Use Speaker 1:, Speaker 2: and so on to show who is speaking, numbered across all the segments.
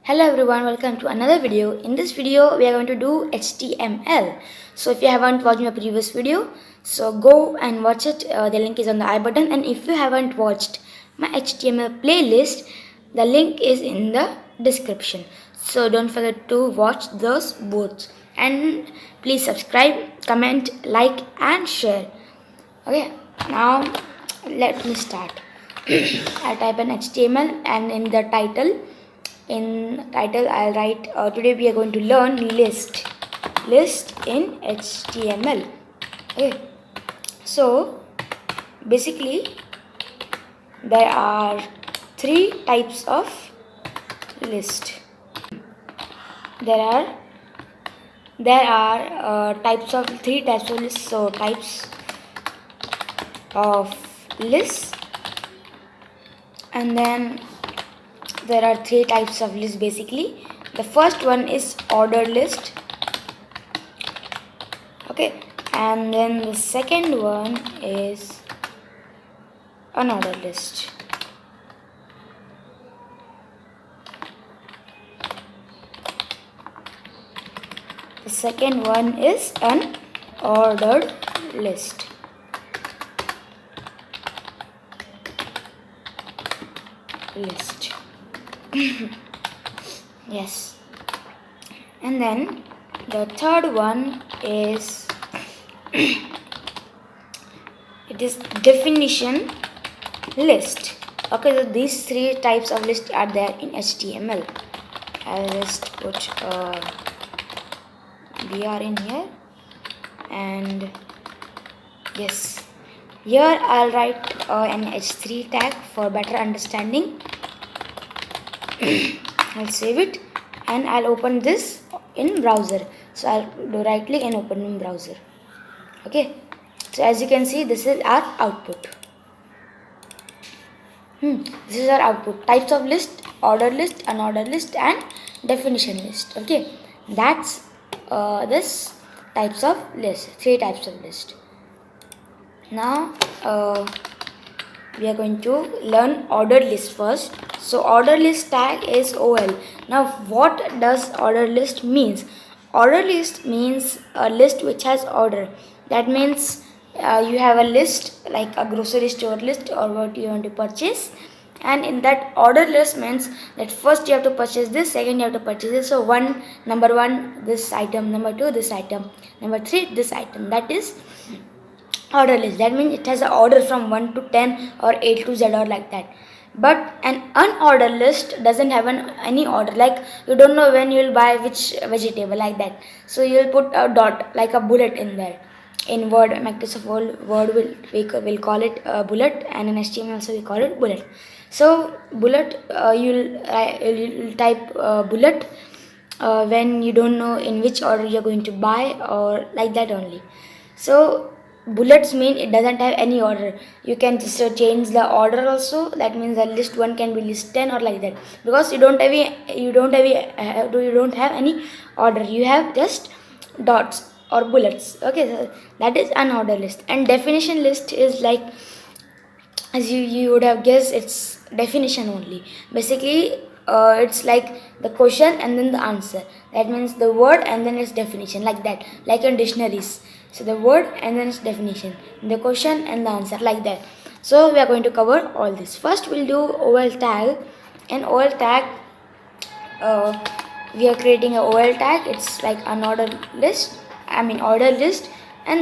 Speaker 1: Hello everyone, welcome to another video. In this video, we are going to do HTML. So if you haven't watched my previous video, so go and watch it. The link is on the I button. And if you haven't watched my HTML playlist, the link is in the description. So don't forget to watch those both. And please subscribe, comment, like and share. Okay, now let me start. I type an HTML and in the title I'll write today we are going to learn list in HTML. Okay, so basically there are three types of list. There are three types of list. So types of list, and then there are three types of list basically. The first one is ordered list, okay, and then the second one is unordered list. The second one is unordered list. Yes, and then the third one is it is definition list. Okay, so these three types of list are there in HTML. I'll just put BR in here, and yes, here I'll write an H3 tag for better understanding. I'll save it and I'll open this in browser. So I'll do right click and open in browser. Okay, so as you can see, this is our output. This is our output. Types of list: ordered list, unordered list and definition list. Okay, that's this types of list, three types of list. Now we are going to learn ordered list first. So ordered list tag is OL. Now what does ordered list means? Ordered list means a list which has order. That means you have a list like a grocery store list or what you want to purchase, and in that order list means that first you have to purchase this, second you have to purchase this. So number one this item, number two this item, number three this item. That is order list. That means it has an order from 1 to 10 or A to Z or like that. But an unordered list doesn't have any order, like you don't know when you will buy which vegetable, like that. So you will put a dot, like a bullet in there. In Word, Microsoft Word will call it bullet, and in HTML also we call it bullet. So bullet, you'll type bullet when you don't know in which order you're going to buy, or like that only. So bullets mean it doesn't have any order. You can just change the order also. That means the list 1 can be list 10 or like that, because you don't have any order. You have just dots or bullets. Okay, so that is unordered list. And definition list is like, as you would have guessed, it's definition only. Basically it's like the question and then the answer. That means the word and then its definition, like that, like in dictionaries. So the word and then its definition, the question and the answer, like that. So we are going to cover all this. First we'll do OL tag. In OL tag we are creating a OL tag. It's like ordered list, and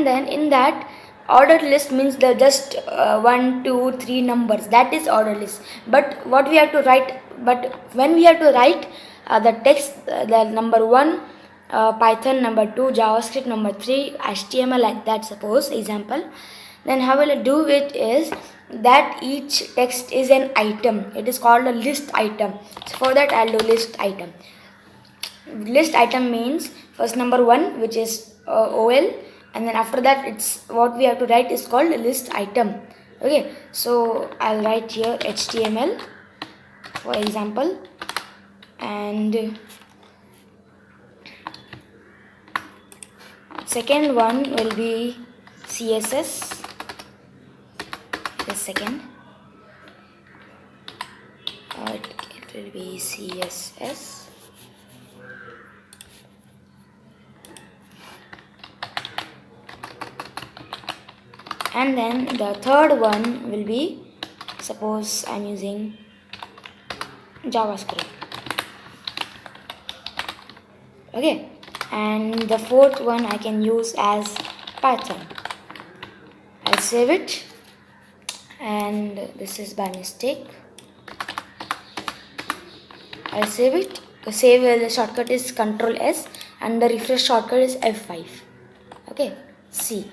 Speaker 1: then in that ordered list means the just 1, 2, 3 numbers. That is ordered list. But what we have to write, when we have to write the text, the number 1 Python, number 2 JavaScript, number 3 HTML, like that, suppose example, then how will I do it is that each text is an item. It is called a list item. So for that I'll do list item. List item means first number 1, which is OL, and then after that it's what we have to write is called list item. Okay, so I'll write here HTML for example, and second one will be CSS. The second it will be CSS. And then the third one will be, suppose I'm using JavaScript. Okay, and the fourth one I can use as Python. I'll save it, and this is by mistake. I'll save it. The save the shortcut is Ctrl S, and the refresh shortcut is F5. Okay, see,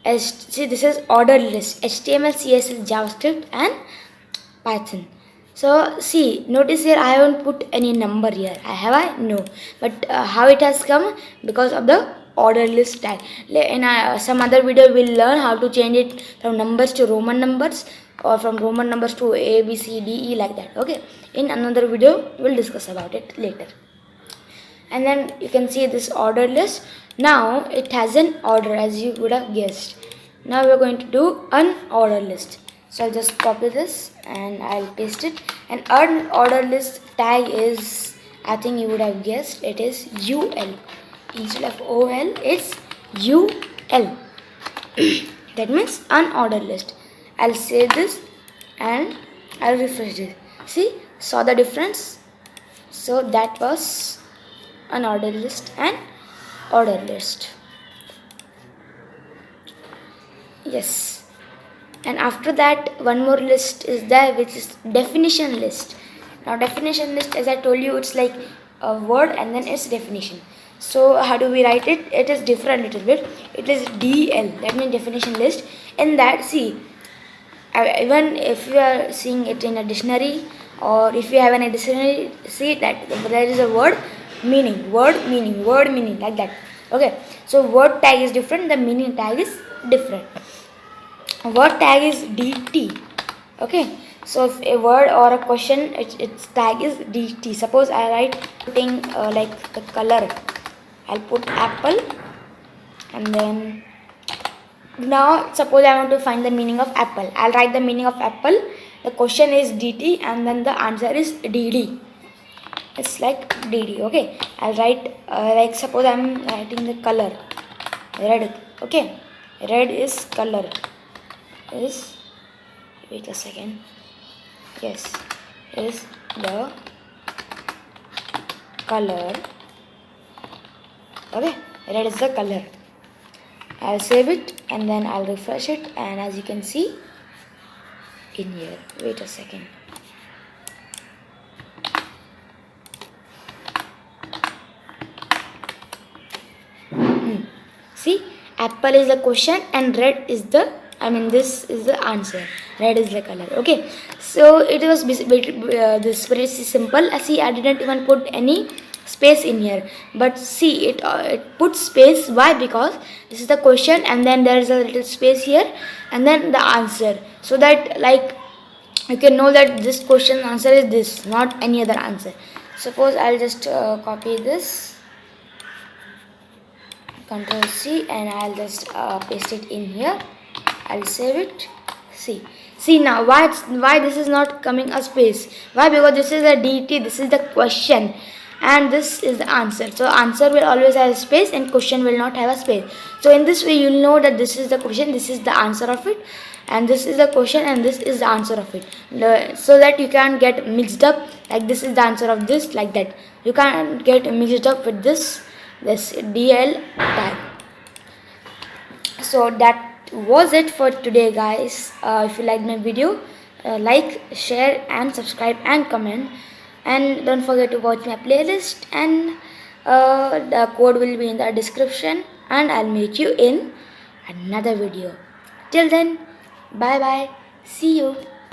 Speaker 1: this is ordered list, HTML, CSS, JavaScript, and Python. So see, notice here I haven't put any number here. No, but how it has come? Because of the order list tag. In some other video we'll learn how to change it from numbers to Roman numbers, or from Roman numbers to A, B, C, D, E, like that. Okay, in another video we'll discuss about it later. And then you can see this order list. Now it has an order, as you would have guessed. Now we're going to do unordered list. So I'll just copy this and I'll paste it. And unordered list tag is, I think you would have guessed, it is UL. Instead of OL, it's UL. That means unordered list. I'll save this and I'll refresh it. See, saw the difference? So that was unordered list and ordered list. Yes. And after that, one more list is there, which is definition list. Now definition list, as I told you, it's like a word and then its definition. So how do we write it? It is different a little bit. It is DL, that means definition list. In that, see, even if you are seeing it in a dictionary, or if you have a dictionary, see that there is a word meaning, word meaning, like that. Okay, so word tag is different, the meaning tag is different. Word tag is DT. Okay, so if a word or a question, its tag is DT. Suppose I write putting like the color, I'll put apple, and then now suppose I want to find the meaning of apple. I'll write the meaning of apple. The question is DT, and then the answer is DD. It's like DD. Okay, I'll write like suppose I'm writing the color red. Okay, red is color. Is, wait a second, yes, is the color. Okay, red is the color. I'll save it and then I'll refresh it, and as you can see in here, wait a second, see, apple is the question and red is the, this is the answer. Red is the color. Okay, so it was this very simple. See, I didn't even put any space in here, but see, it puts space. Why? Because this is the question, and then there is a little space here, and then the answer, so that like you can know that this question answer is this, not any other answer. Suppose I'll just copy this, Ctrl C, and I'll just paste it in here. I'll save it. See now why this is not coming a space. Why? Because this is a DT, this is the question, and this is the answer. So answer will always have a space and question will not have a space. So in this way you'll know that this is the question, this is the answer of it, and this is the question and this is the answer of it. So that you can't get mixed up, like this is the answer of this, like that. You can't get mixed up with this DL tag. So that was it for today, guys. If you liked my video, like, share and subscribe and comment, and don't forget to watch my playlist, and the code will be in the description, and I'll meet you in another video. Till then, bye bye, see you.